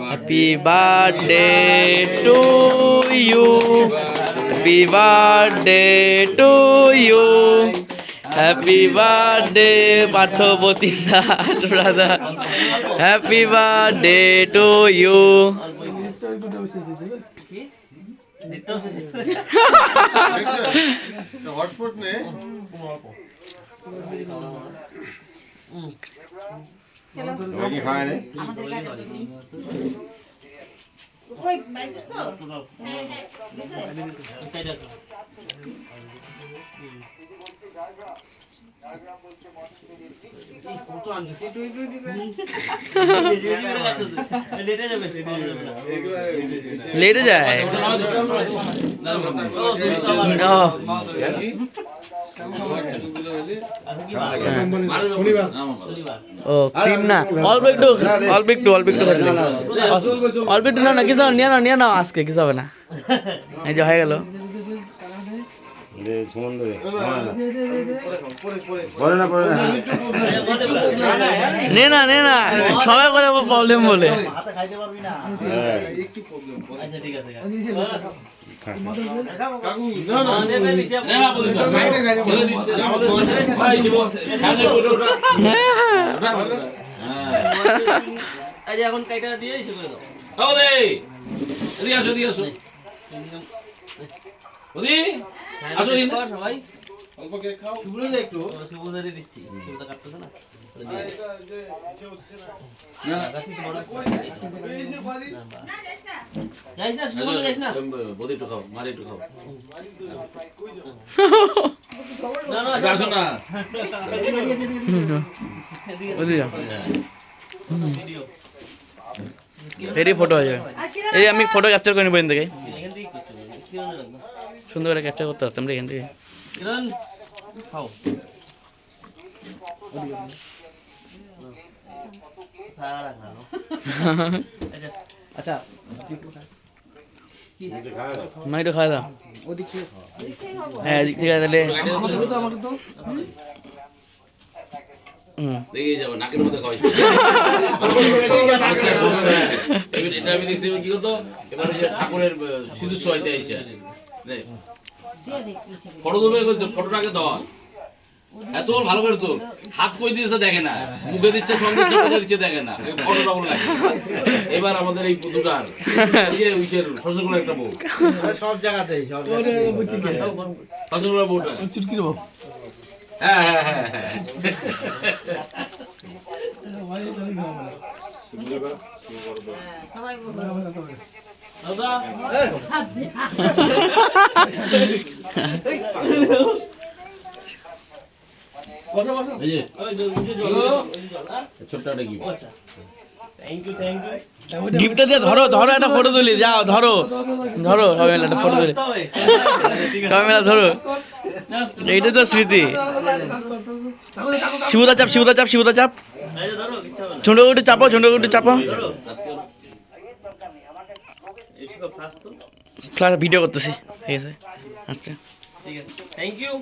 Happy birthday to you, happy birthday to you, happy birthday Parthabati Das brother, happy birthday to you. Hotspot নে কি খায় রে ওই mic করছো? হ্যাঁ হ্যাঁ লেটে যায় ও ক্রিম না, অল্প একটু অল্প একটু অল্প একটু অল্প একটু না কিছু নিয়ে নাও আজকে কিছু হবে না। এই যে হয়ে গেল। নে না সবাই করে প্রবলেম বলে। এখন কাইটা দিয়ে এসে করে দাও। সবাই অল্প কেক খাও একটু সুবুদারে দিচ্ছি, সুবুদা কাটতেছে না। এরই ফটো হয়ে যাবে। এই আমি ফটো ক্যাপচার করে নেবো এখান থেকে, সুন্দর করে ক্যাপচার করতে পারতাম এখান থেকে। খাও আচ্ছা মা একটু খাওয়া দাও। হ্যাঁ এদিক থেকে তাহলে দেখে যাবো নাকের মধ্যে খাওয়াই এটা আমি দেখছি কি হতো এবার ওই যে ঠাকুরের সিঁদুর সোয়াইতে আইসা ফটো তুলবে ফটোটাকে দেওয়া এত ভালো করে তো হাত কই দিয়েছে দেখে না, মুখে দিচ্ছে সঙ্গে দিচ্ছে দেখে না, ফটোটা বলে লাগে। এবার আমাদের এই পুতুটার এই যে উইচের শ্বশুরগুলো একটা বউ সব জায়গাতেই শ্বশুরগুলো বউটা চুটকির বউ। হ্যাঁ হ্যাঁ হ্যাঁ হ্যাঁ সবাই বলো দাদা এই যে ছোট্ট একটা কি গিফটটা দিয়ে ধরো একটা ফটো তুলি, যাও ধরো সবাই মিলে একটা ফটো তুলি, সবাই মিলে ধরো। এইটা তো স্মৃতি। শিবুদা চাপ ঝন্ডু একটু চাপো ফ্লাশ ভিডিও করতেছি, ঠিক আছে? আচ্ছা ঠিক আছে, থ্যাংক ইউ।